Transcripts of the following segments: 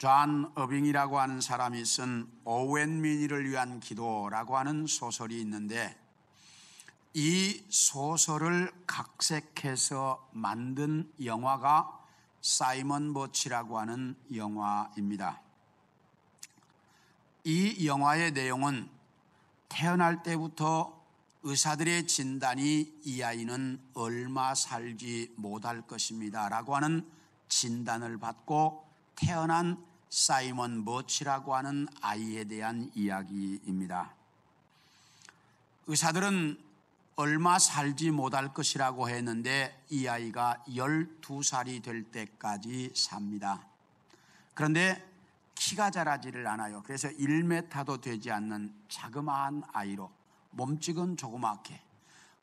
존 어빙이라고 하는 사람이 쓴 오웬 미니를 위한 기도라고 하는 소설이 있는데, 이 소설을 각색해서 만든 영화가 사이먼 버치라고 하는 영화입니다. 이 영화의 내용은 태어날 때부터 의사들의 진단이 이 아이는 얼마 살지 못할 것입니다 라고 하는 진단을 받고 태어난 사이먼 버치라고 하는 아이에 대한 이야기입니다. 의사들은 얼마 살지 못할 것이라고 했는데 이 아이가 12살이 될 때까지 삽니다. 그런데 키가 자라지를 않아요. 그래서 1m도 되지 않는 자그마한 아이로 몸집은 조그맣게,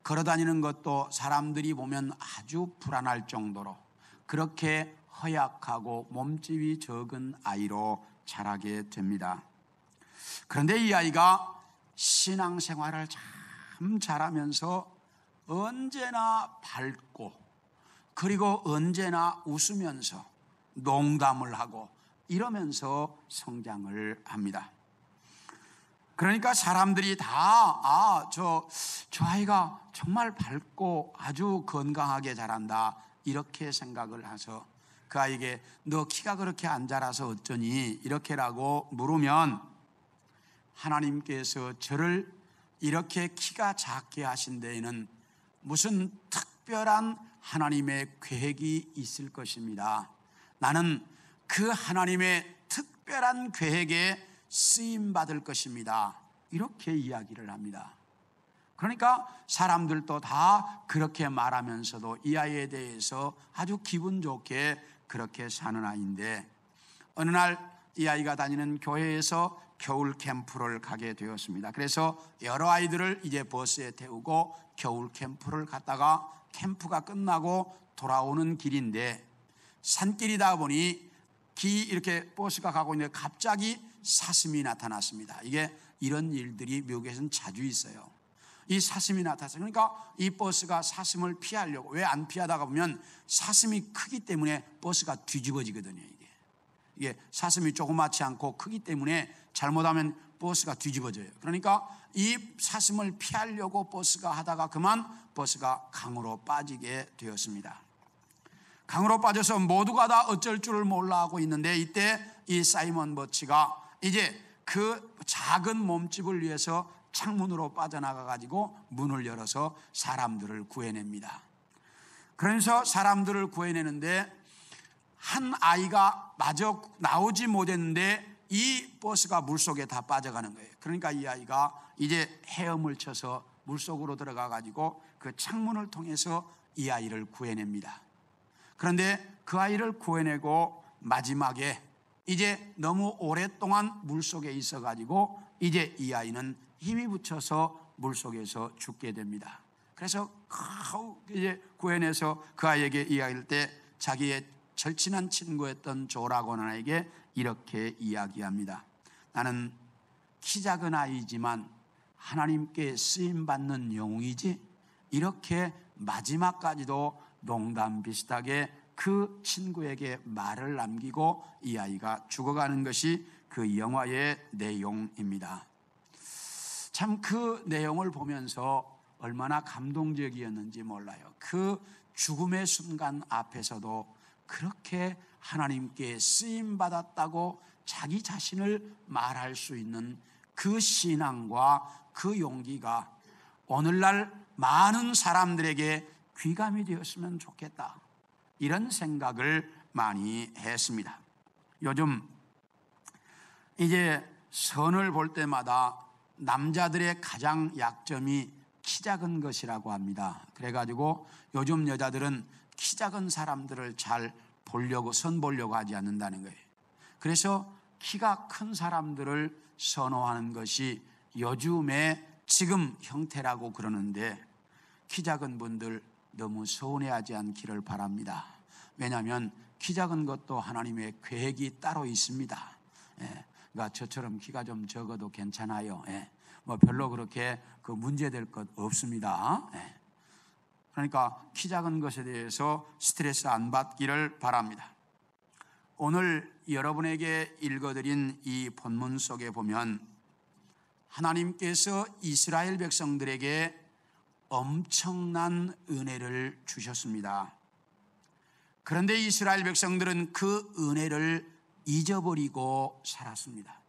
걸어다니는 것도 사람들이 보면 아주 불안할 정도로 그렇게 허약하고 몸집이 적은 아이로 자라게 됩니다. 그런데 이 아이가 신앙생활을 참 잘하면서 언제나 밝고, 그리고 언제나 웃으면서 농담을 하고 이러면서 성장을 합니다. 그러니까 사람들이 다 저 아이가 정말 밝고 아주 건강하게 자란다 이렇게 생각을 해서 그 아이에게 너 키가 그렇게 안 자라서 어쩌니 이렇게라고 물으면, 하나님께서 저를 이렇게 키가 작게 하신 데에는 무슨 특별한 하나님의 계획이 있을 것입니다. 나는 그 하나님의 특별한 계획에 쓰임 받을 것입니다. 이렇게 이야기를 합니다. 그러니까 사람들도 다 그렇게 말하면서도 이 아이에 대해서 아주 기분 좋게 그렇게 사는 아이인데, 어느 날 이 아이가 다니는 교회에서 겨울 캠프를 가게 되었습니다. 그래서 여러 아이들을 이제 버스에 태우고 겨울 캠프를 갔다가 캠프가 끝나고 돌아오는 길인데, 산길이다 보니 이렇게 버스가 가고 있는데 갑자기 사슴이 나타났습니다. 이런 일들이 미국에서는 자주 있어요. 이 사슴이 나타났어요. 그러니까 이 버스가 사슴을 피하려고, 왜 안 피하다가 보면 사슴이 크기 때문에 버스가 뒤집어지거든요. 이게 사슴이 조그맣지 않고 크기 때문에 잘못하면 버스가 뒤집어져요. 그러니까 이 사슴을 피하려고 버스가 하다가 그만 버스가 강으로 빠지게 되었습니다. 강으로 빠져서 모두가 다 어쩔 줄을 몰라 하고 있는데, 이때 이 사이먼 버치가 이제 그 작은 몸집을 위해서 창문으로 빠져나가 가지고 문을 열어서 사람들을 구해냅니다. 그러면서 사람들을 구해내는데 한 아이가 마저 나오지 못했는데 이 버스가 물속에 다 빠져가는 거예요. 그러니까 이 아이가 이제 헤엄을 쳐서 물속으로 들어가 가지고 그 창문을 통해서 이 아이를 구해냅니다. 그런데 그 아이를 구해내고 마지막에 이제 너무 오랫동안 물속에 있어 가지고 이제 이 아이는 힘이 붙여서 물속에서 죽게 됩니다. 그래서 이제 구해내서 그 아이에게 이야기할 때 자기의 절친한 친구였던 조라고 하는 아이에게 이렇게 이야기합니다. 나는 키 작은 아이지만 하나님께 쓰임받는 영웅이지, 이렇게 마지막까지도 농담 비슷하게 그 친구에게 말을 남기고 이 아이가 죽어가는 것이 그 영화의 내용입니다. 참 그 내용을 보면서 얼마나 감동적이었는지 몰라요. 그 죽음의 순간 앞에서도 그렇게 하나님께 쓰임받았다고 자기 자신을 말할 수 있는 그 신앙과 그 용기가 오늘날 많은 사람들에게 귀감이 되었으면 좋겠다, 이런 생각을 많이 했습니다. 요즘 이제 선을 볼 때마다 남자들의 가장 약점이 키 작은 것이라고 합니다. 그래가지고 요즘 여자들은 키 작은 사람들을 잘 선 보려고 하지 않는다는 거예요. 그래서 키가 큰 사람들을 선호하는 것이 요즘의 지금 형태라고 그러는데, 키 작은 분들 너무 서운해하지 않기를 바랍니다. 왜냐하면 키 작은 것도 하나님의 계획이 따로 있습니다. 그러니까 저처럼 키가 좀 적어도 괜찮아요. 뭐 별로 그렇게 그 문제될 것 없습니다. 그러니까 키 작은 것에 대해서 스트레스 안 받기를 바랍니다. 오늘 여러분에게 읽어드린 이 본문 속에 보면 하나님께서 이스라엘 백성들에게 엄청난 은혜를 주셨습니다. 그런데 이스라엘 백성들은 그 은혜를 잊어버리고 살았습니다.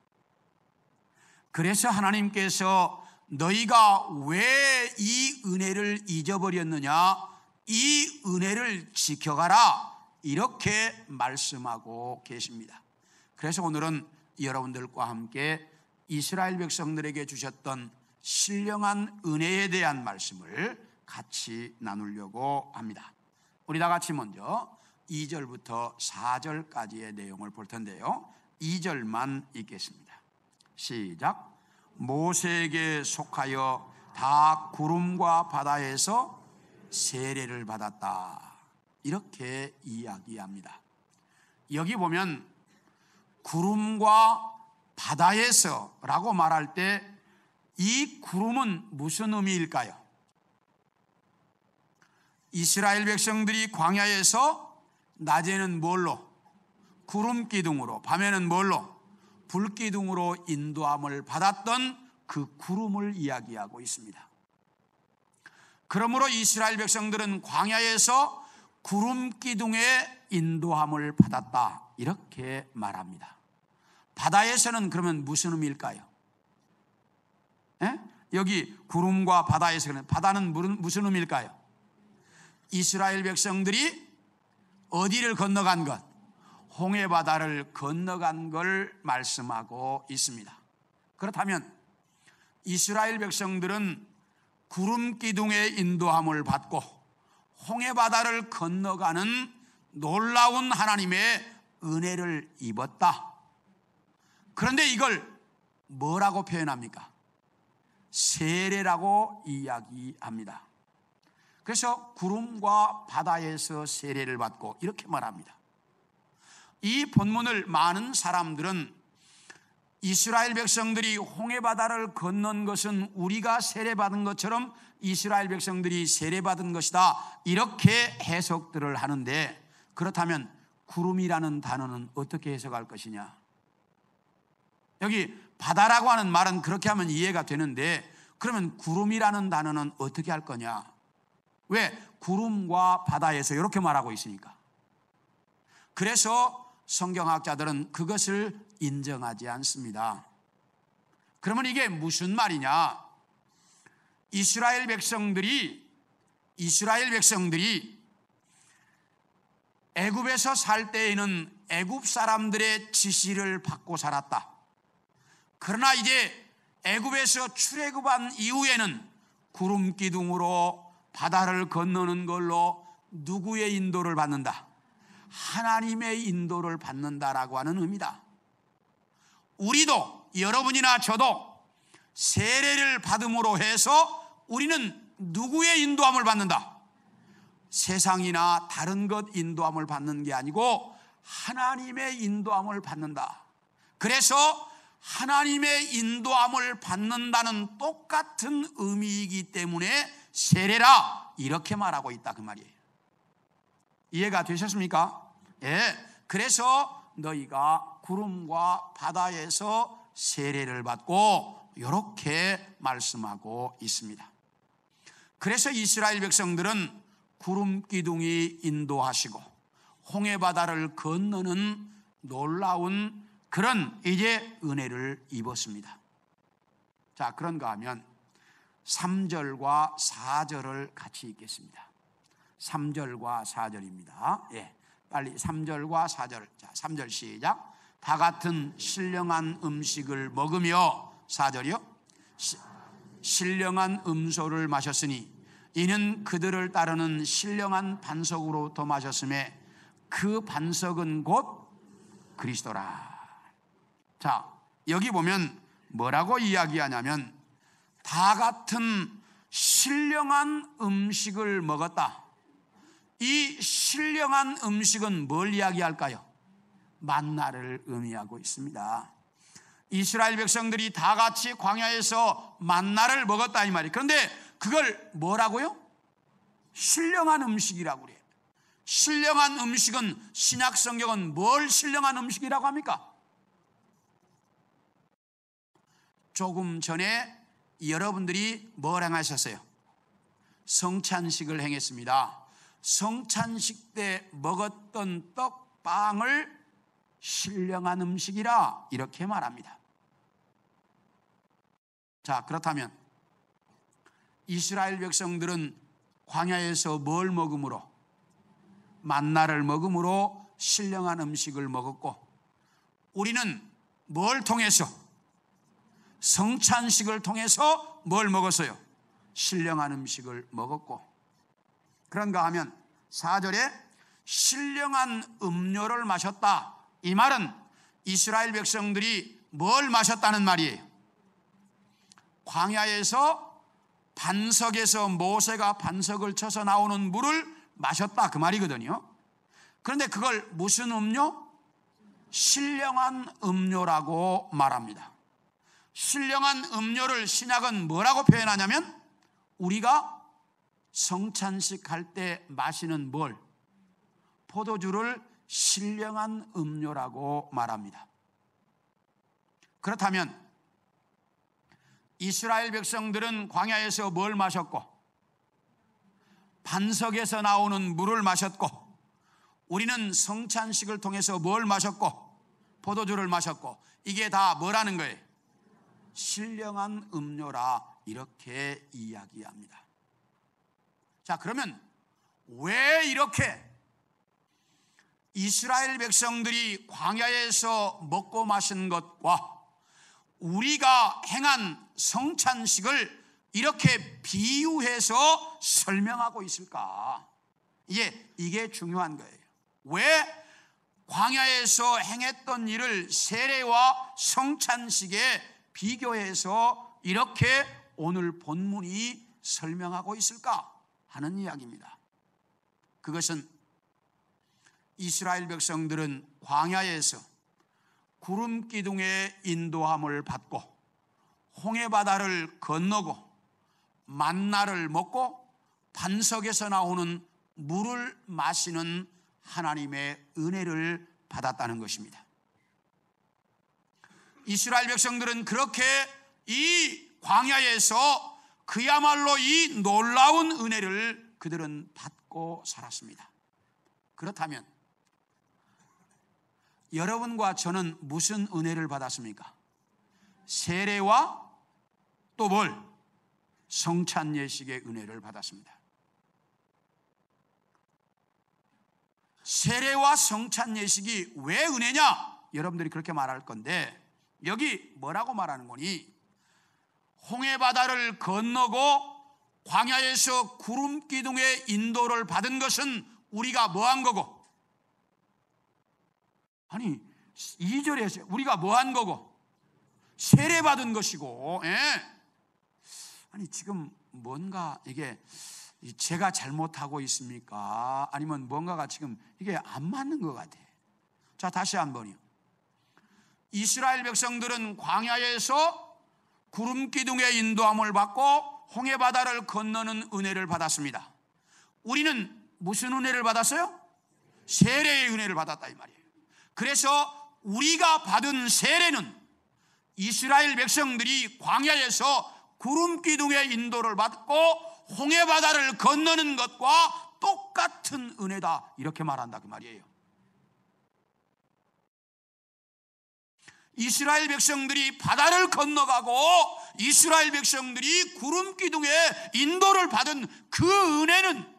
그래서 하나님께서 너희가 왜 이 은혜를 잊어버렸느냐, 이 은혜를 지켜가라, 이렇게 말씀하고 계십니다. 그래서 오늘은 여러분들과 함께 이스라엘 백성들에게 주셨던 신령한 은혜에 대한 말씀을 같이 나누려고 합니다. 우리 다 같이 먼저 2절부터 4절까지의 내용을 볼 텐데요, 2절만 읽겠습니다. 시작. 모세에게 속하여 다 구름과 바다에서 세례를 받았다, 이렇게 이야기합니다. 여기 보면 구름과 바다에서 라고 말할 때 이 구름은 무슨 의미일까요? 이스라엘 백성들이 광야에서 낮에는 뭘로? 구름 기둥으로, 밤에는 뭘로? 불 기둥으로 인도함을 받았던 그 구름을 이야기하고 있습니다. 그러므로 이스라엘 백성들은 광야에서 구름 기둥의 인도함을 받았다, 이렇게 말합니다. 바다에서는 그러면 무슨 의미일까요? 여기 구름과 바다에서는, 바다는 무슨 의미일까요? 이스라엘 백성들이 어디를 건너간 것? 홍해바다를 건너간 걸 말씀하고 있습니다. 그렇다면 이스라엘 백성들은 구름 기둥의 인도함을 받고 홍해바다를 건너가는 놀라운 하나님의 은혜를 입었다. 그런데 이걸 뭐라고 표현합니까? 세례라고 이야기합니다. 그래서 구름과 바다에서 세례를 받고 이렇게 말합니다. 이 본문을 많은 사람들은 이스라엘 백성들이 홍해바다를 건넌 것은 우리가 세례받은 것처럼 이스라엘 백성들이 세례받은 것이다, 이렇게 해석들을 하는데, 그렇다면 구름이라는 단어는 어떻게 해석할 것이냐? 여기 바다라고 하는 말은 그렇게 하면 이해가 되는데, 그러면 구름이라는 단어는 어떻게 할 거냐? 왜? 구름과 바다에서 이렇게 말하고 있으니까. 그래서 성경학자들은 그것을 인정하지 않습니다. 그러면 이게 무슨 말이냐? 이스라엘 백성들이 애굽에서 살 때에는 애굽 사람들의 지시를 받고 살았다. 그러나 이제 애굽에서 출애굽한 이후에는 구름 기둥으로 바다를 건너는 걸로 누구의 인도를 받는다? 하나님의 인도를 받는다라고 하는 의미다. 우리도, 여러분이나 저도 세례를 받음으로 해서 우리는 누구의 인도함을 받는다? 세상이나 다른 것 인도함을 받는 게 아니고 하나님의 인도함을 받는다. 그래서 하나님의 인도함을 받는다는 똑같은 의미이기 때문에 세례라, 이렇게 말하고 있다, 그 말이에요. 이해가 되셨습니까? 예. 그래서 너희가 구름과 바다에서 세례를 받고, 이렇게 말씀하고 있습니다. 그래서 이스라엘 백성들은 구름 기둥이 인도하시고 홍해바다를 건너는 놀라운 그런 이제 은혜를 입었습니다. 자, 그런가 하면 3절과 4절을 같이 읽겠습니다. 3절과 4절입니다. 예, 빨리 3절과 4절. 자, 3절 시작. 다 같은 신령한 음식을 먹으며, 4절이요, 신령한 음소를 마셨으니 이는 그들을 따르는 신령한 반석으로부터 마셨음에 그 반석은 곧 그리스도라. 자, 여기 보면 뭐라고 이야기하냐면 다 같은 신령한 음식을 먹었다. 이 신령한 음식은 뭘 이야기할까요? 만나를 의미하고 있습니다. 이스라엘 백성들이 다 같이 광야에서 만나를 먹었다, 이 말이에요. 그런데 그걸 뭐라고요? 신령한 음식이라고 그래요. 신령한 음식은, 신약 성경은 뭘 신령한 음식이라고 합니까? 조금 전에 여러분들이 뭘 행하셨어요? 성찬식을 행했습니다. 성찬식 때 먹었던 떡, 빵을 신령한 음식이라 이렇게 말합니다. 자, 그렇다면 이스라엘 백성들은 광야에서 뭘 먹음으로? 만나를 먹음으로 신령한 음식을 먹었고, 우리는 뭘 통해서? 성찬식을 통해서 뭘 먹었어요? 신령한 음식을 먹었고, 그런가 하면 4절에 신령한 음료를 마셨다, 이 말은 이스라엘 백성들이 뭘 마셨다는 말이에요? 광야에서 반석에서 모세가 반석을 쳐서 나오는 물을 마셨다, 그 말이거든요. 그런데 그걸 무슨 음료? 신령한 음료라고 말합니다. 신령한 음료를 신약은 뭐라고 표현하냐면, 우리가 성찬식 할 때 마시는 뭘? 포도주를 신령한 음료라고 말합니다. 그렇다면 이스라엘 백성들은 광야에서 뭘 마셨고, 반석에서 나오는 물을 마셨고, 우리는 성찬식을 통해서 뭘 마셨고? 포도주를 마셨고, 이게 다 뭐라는 거예요? 신령한 음료라 이렇게 이야기합니다. 자, 그러면 왜 이렇게 이스라엘 백성들이 광야에서 먹고 마신 것과 우리가 행한 성찬식을 이렇게 비유해서 설명하고 있을까? 이게 중요한 거예요. 왜 광야에서 행했던 일을 세례와 성찬식에 비교해서 이렇게 오늘 본문이 설명하고 있을까 하는 이야기입니다. 그것은 이스라엘 백성들은 광야에서 구름 기둥의 인도함을 받고 홍해바다를 건너고 만나를 먹고 반석에서 나오는 물을 마시는 하나님의 은혜를 받았다는 것입니다. 이스라엘 백성들은 그렇게 이 광야에서 그야말로 이 놀라운 은혜를 그들은 받고 살았습니다. 그렇다면 여러분과 저는 무슨 은혜를 받았습니까? 세례와 또 뭘? 성찬 예식의 은혜를 받았습니다. 세례와 성찬 예식이 왜 은혜냐? 여러분들이 그렇게 말할 건데, 여기 뭐라고 말하는 거니? 홍해바다를 건너고 광야에서 구름 기둥의 인도를 받은 것은 우리가 뭐 한 거고? 아니 2절에 우리가 뭐 한 거고? 세례 받은 것이고, 예. 아니 지금 뭔가 이게 제가 잘못하고 있습니까? 아니면 뭔가가 지금 이게 안 맞는 것 같아. 자, 다시 한번요. 이스라엘 백성들은 광야에서 구름 기둥의 인도함을 받고 홍해바다를 건너는 은혜를 받았습니다. 우리는 무슨 은혜를 받았어요? 세례의 은혜를 받았다 이 말이에요. 그래서 우리가 받은 세례는 이스라엘 백성들이 광야에서 구름 기둥의 인도를 받고 홍해바다를 건너는 것과 똑같은 은혜다 이렇게 말한다 그 말이에요. 이스라엘 백성들이 바다를 건너가고 이스라엘 백성들이 구름 기둥의 인도를 받은 그 은혜는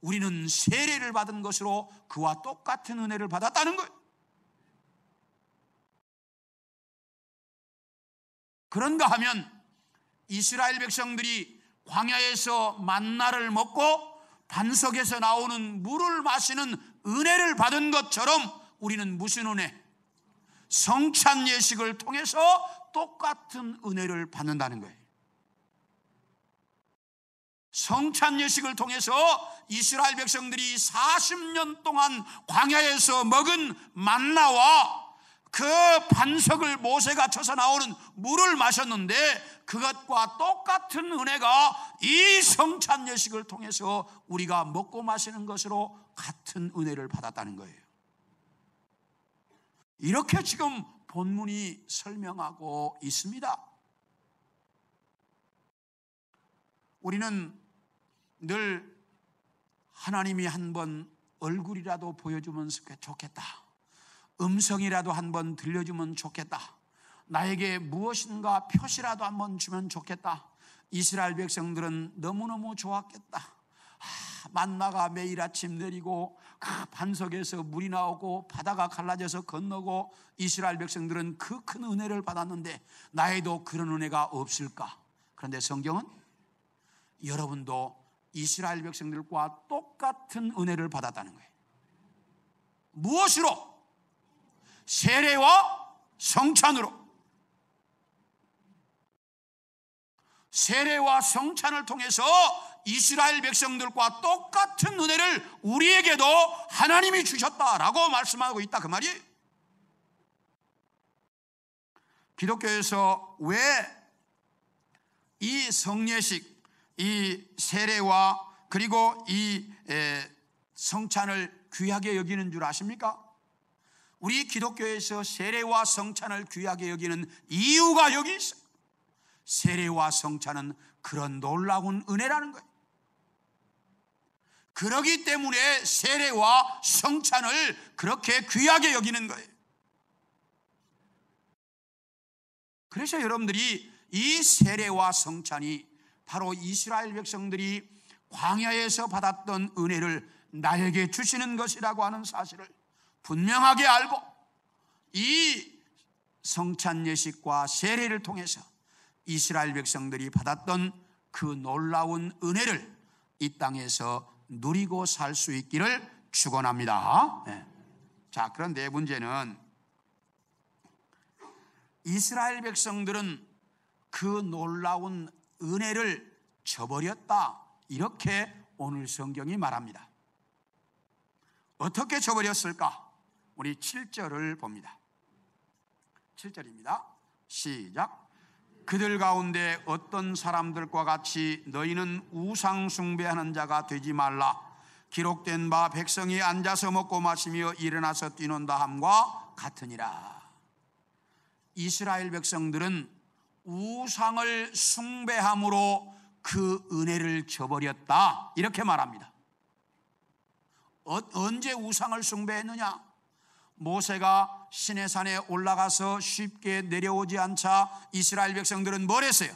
우리는 세례를 받은 것으로 그와 똑같은 은혜를 받았다는 거예요. 그런가 하면 이스라엘 백성들이 광야에서 만나를 먹고 반석에서 나오는 물을 마시는 은혜를 받은 것처럼 우리는 무슨 은혜? 성찬 예식을 통해서 똑같은 은혜를 받는다는 거예요. 성찬 예식을 통해서 이스라엘 백성들이 40년 동안 광야에서 먹은 만나와 그 반석을 모세가 쳐서 나오는 물을 마셨는데 그것과 똑같은 은혜가 이 성찬 예식을 통해서 우리가 먹고 마시는 것으로 같은 은혜를 받았다는 거예요. 이렇게 지금 본문이 설명하고 있습니다. 우리는 늘 하나님이 한번 얼굴이라도 보여주면 좋겠다, 음성이라도 한번 들려주면 좋겠다, 나에게 무엇인가 표시라도 한번 주면 좋겠다. 이스라엘 백성들은 너무너무 좋았겠다. 만나가 매일 아침 내리고 그 반석에서 물이 나오고 바다가 갈라져서 건너고 이스라엘 백성들은 그 큰 은혜를 받았는데 나에도 그런 은혜가 없을까? 그런데 성경은 여러분도 이스라엘 백성들과 똑같은 은혜를 받았다는 거예요. 무엇으로? 세례와 성찬으로. 세례와 성찬을 통해서 이스라엘 백성들과 똑같은 은혜를 우리에게도 하나님이 주셨다라고 말씀하고 있다, 그 말이에요. 기독교에서 왜 이 성례식, 이 세례와 그리고 이 성찬을 귀하게 여기는 줄 아십니까? 우리 기독교에서 세례와 성찬을 귀하게 여기는 이유가 여기 있어요. 세례와 성찬은 그런 놀라운 은혜라는 거예요. 그러기 때문에 세례와 성찬을 그렇게 귀하게 여기는 거예요. 그래서 여러분들이 이 세례와 성찬이 바로 이스라엘 백성들이 광야에서 받았던 은혜를 나에게 주시는 것이라고 하는 사실을 분명하게 알고 이 성찬 예식과 세례를 통해서 이스라엘 백성들이 받았던 그 놀라운 은혜를 이 땅에서 누리고 살 수 있기를 축원합니다. 네. 자, 그런데 문제는 이스라엘 백성들은 그 놀라운 은혜를 저버렸다, 이렇게 오늘 성경이 말합니다. 어떻게 저버렸을까? 우리 7절을 봅니다. 7절입니다. 시작. 그들 가운데 어떤 사람들과 같이 너희는 우상 숭배하는 자가 되지 말라. 기록된 바 백성이 앉아서 먹고 마시며 일어나서 뛰논다 함과 같으니라. 이스라엘 백성들은 우상을 숭배함으로 그 은혜를 저버렸다, 이렇게 말합니다. 언제 우상을 숭배했느냐? 모세가 시내산에 올라가서 쉽게 내려오지 않자 이스라엘 백성들은 뭘 했어요?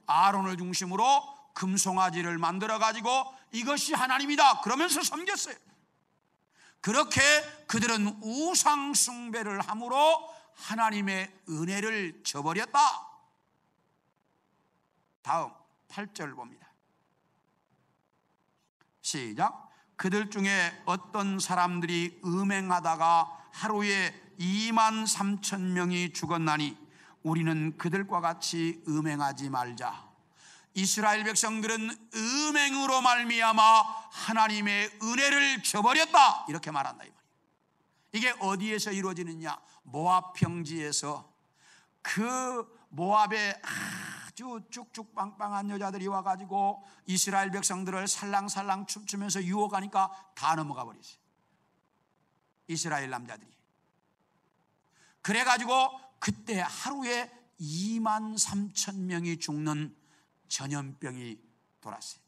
아론을 중심으로 금송아지를 만들어 가지고 이것이 하나님이다 그러면서 섬겼어요. 그렇게 그들은 우상 숭배를 함으로 하나님의 은혜를 저버렸다. 다음 8절 봅니다. 시작. 그들 중에 어떤 사람들이 음행하다가 하루에 23,000명이 죽었나니 우리는 그들과 같이 음행하지 말자. 이스라엘 백성들은 음행으로 말미암아 하나님의 은혜를 저버렸다, 이렇게 말한다 이 말이에요. 이게 어디에서 이루어지느냐? 모압 평지에서 그 모압에 아주 쭉쭉빵빵한 여자들이 와가지고 이스라엘 백성들을 살랑살랑 춤추면서 유혹하니까 다 넘어가 버렸어요, 이스라엘 남자들이. 그래가지고 그때 하루에 23,000명이 죽는 전염병이 돌았어요.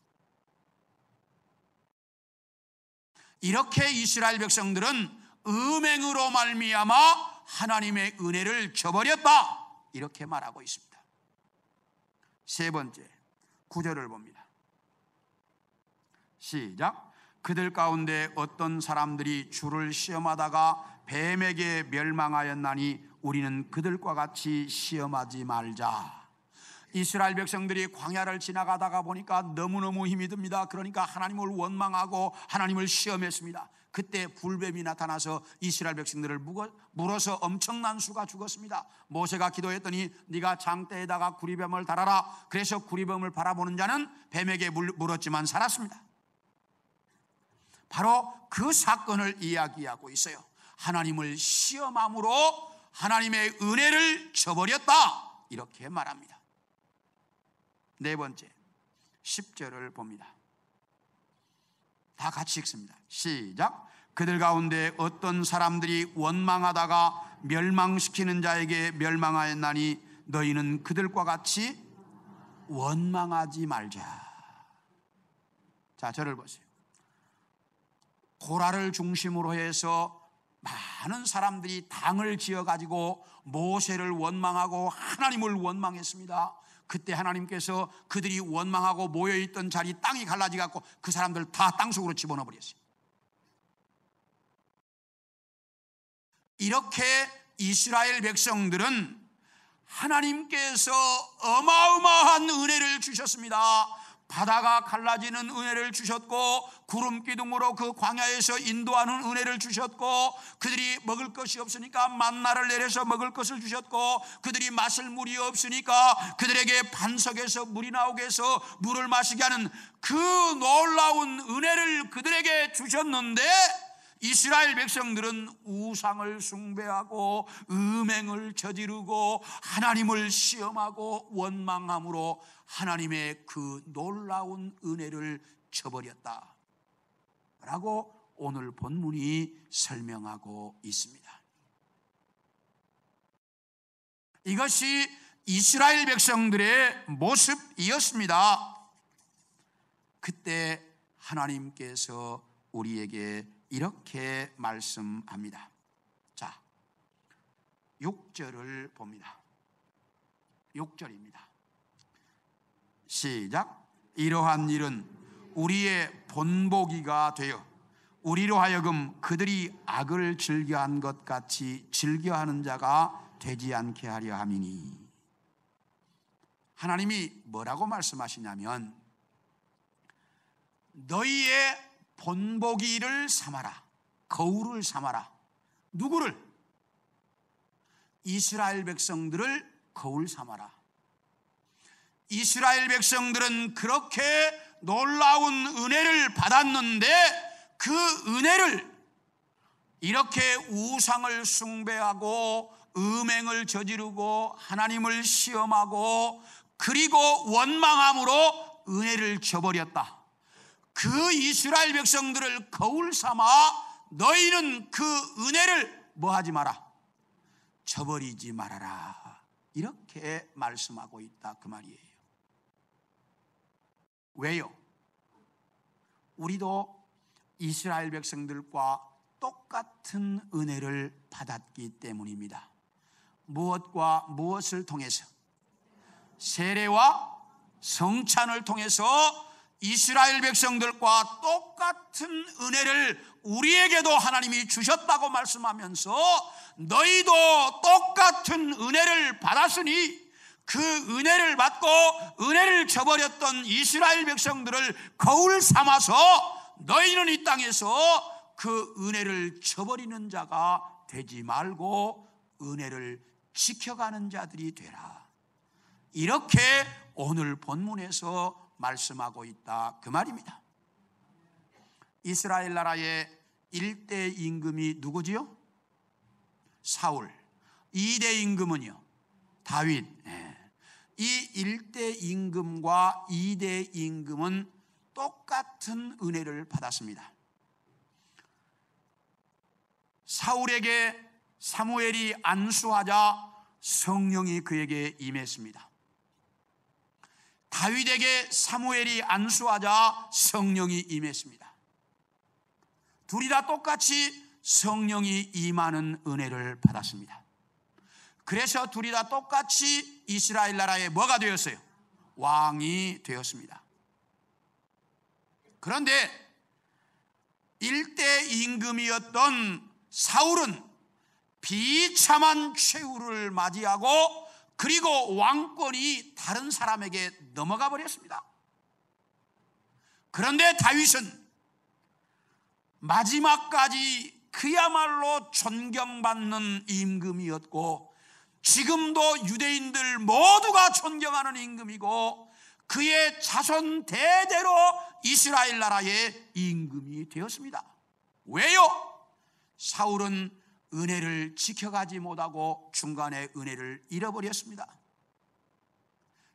이렇게 이스라엘 백성들은 음행으로 말미암아 하나님의 은혜를 저버렸다, 이렇게 말하고 있습니다. 세 번째 9절을 봅니다. 시작. 그들 가운데 어떤 사람들이 주를 시험하다가 뱀에게 멸망하였나니 우리는 그들과 같이 시험하지 말자. 이스라엘 백성들이 광야를 지나가다가 보니까 너무너무 힘이 듭니다. 그러니까 하나님을 원망하고 하나님을 시험했습니다. 그때 불뱀이 나타나서 이스라엘 백성들을 물어서 엄청난 수가 죽었습니다. 모세가 기도했더니 네가 장대에다가 구리뱀을 달아라. 그래서 구리뱀을 바라보는 자는 뱀에게 물었지만 살았습니다. 바로 그 사건을 이야기하고 있어요. 하나님을 시험함으로 하나님의 은혜를 저버렸다, 이렇게 말합니다. 네 번째, 10절을 봅니다. 다 같이 읽습니다. 시작. 그들 가운데 어떤 사람들이 원망하다가 멸망시키는 자에게 멸망하였나니 너희는 그들과 같이 원망하지 말자. 자, 저를 보세요. 고라를 중심으로 해서 많은 사람들이 당을 지어가지고 모세를 원망하고 하나님을 원망했습니다. 그때 하나님께서 그들이 원망하고 모여있던 자리 땅이 갈라지고 그 사람들 다 땅속으로 집어넣어 버렸어요. 이렇게 이스라엘 백성들은 하나님께서 어마어마한 은혜를 주셨습니다. 바다가 갈라지는 은혜를 주셨고, 구름 기둥으로 그 광야에서 인도하는 은혜를 주셨고, 그들이 먹을 것이 없으니까 만나를 내려서 먹을 것을 주셨고, 그들이 마실 물이 없으니까 그들에게 반석에서 물이 나오게 해서 물을 마시게 하는 그 놀라운 은혜를 그들에게 주셨는데, 이스라엘 백성들은 우상을 숭배하고 음행을 저지르고 하나님을 시험하고 원망함으로 하나님의 그 놀라운 은혜를 저버렸다 라고 오늘 본문이 설명하고 있습니다. 이것이 이스라엘 백성들의 모습이었습니다. 그때 하나님께서 우리에게 이렇게 말씀합니다. 자, 6절을 봅니다. 6절입니다. 시작. 이러한 일은 우리의 본보기가 되어 우리로 하여금 그들이 악을 즐겨한 것 같이 즐겨하는 자가 되지 않게 하려 함이니. 하나님이 뭐라고 말씀하시냐면, 너희의 본보기를 삼아라, 거울을 삼아라. 누구를? 이스라엘 백성들을 거울 삼아라. 이스라엘 백성들은 그렇게 놀라운 은혜를 받았는데 그 은혜를 이렇게 우상을 숭배하고 음행을 저지르고 하나님을 시험하고 그리고 원망함으로 은혜를 저버렸다. 그 이스라엘 백성들을 거울 삼아 너희는 그 은혜를 뭐 하지 마라? 저버리지 말아라. 이렇게 말씀하고 있다, 그 말이에요. 왜요? 우리도 이스라엘 백성들과 똑같은 은혜를 받았기 때문입니다. 무엇과 무엇을 통해서? 세례와 성찬을 통해서 이스라엘 백성들과 똑같은 은혜를 우리에게도 하나님이 주셨다고 말씀하면서, 너희도 똑같은 은혜를 받았으니 그 은혜를 받고 은혜를 저버렸던 이스라엘 백성들을 거울 삼아서 너희는 이 땅에서 그 은혜를 저버리는 자가 되지 말고 은혜를 지켜가는 자들이 되라. 이렇게 오늘 본문에서 말씀하고 있다, 그 말입니다. 이스라엘 나라의 1대 임금이 누구지요? 사울. 2대 임금은요? 다윗. 이 1대 임금과 2대 임금은 똑같은 은혜를 받았습니다. 사울에게 사무엘이 안수하자 성령이 그에게 임했습니다. 다윗에게 사무엘이 안수하자 성령이 임했습니다. 둘이 다 똑같이 성령이 임하는 은혜를 받았습니다. 그래서 둘이 다 똑같이 이스라엘 나라의 뭐가 되었어요? 왕이 되었습니다. 그런데 1대 임금이었던 사울은 비참한 최후를 맞이하고 그리고 왕권이 다른 사람에게 넘어가 버렸습니다. 그런데 다윗은 마지막까지 그야말로 존경받는 임금이었고, 지금도 유대인들 모두가 존경하는 임금이고, 그의 자손 대대로 이스라엘 나라의 임금이 되었습니다. 왜요? 사울은 은혜를 지켜가지 못하고 중간에 은혜를 잃어버렸습니다.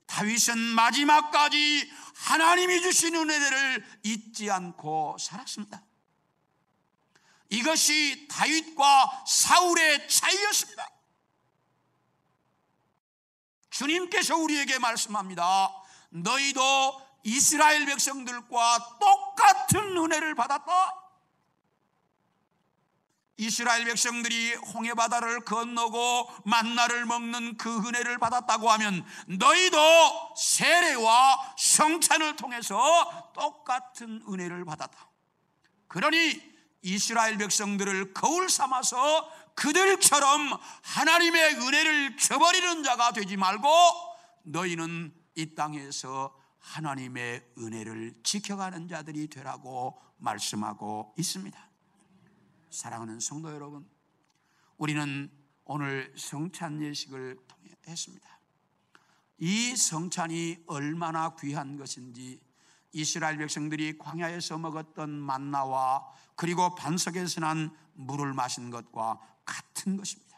다윗은 마지막까지 하나님이 주신 은혜를 잊지 않고 살았습니다. 이것이 다윗과 사울의 차이였습니다. 주님께서 우리에게 말씀합니다. 너희도 이스라엘 백성들과 똑같은 은혜를 받았다. 이스라엘 백성들이 홍해바다를 건너고 만나를 먹는 그 은혜를 받았다고 하면 너희도 세례와 성찬을 통해서 똑같은 은혜를 받았다. 그러니 이스라엘 백성들을 거울 삼아서 그들처럼 하나님의 은혜를 저버리는 자가 되지 말고 너희는 이 땅에서 하나님의 은혜를 지켜가는 자들이 되라고 말씀하고 있습니다. 사랑하는 성도 여러분, 우리는 오늘 성찬 예식을 통해 했습니다. 이 성찬이 얼마나 귀한 것인지 이스라엘 백성들이 광야에서 먹었던 만나와 그리고 반석에서 난 물을 마신 것과 같은 것입니다.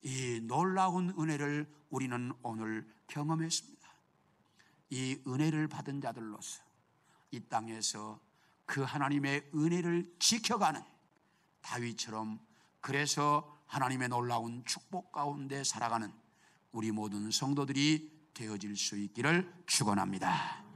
이 놀라운 은혜를 우리는 오늘 경험했습니다. 이 은혜를 받은 자들로서 이 땅에서 그 하나님의 은혜를 지켜가는 다윗처럼 그래서 하나님의 놀라운 축복 가운데 살아가는 우리 모든 성도들이 되어질 수 있기를 축원합니다.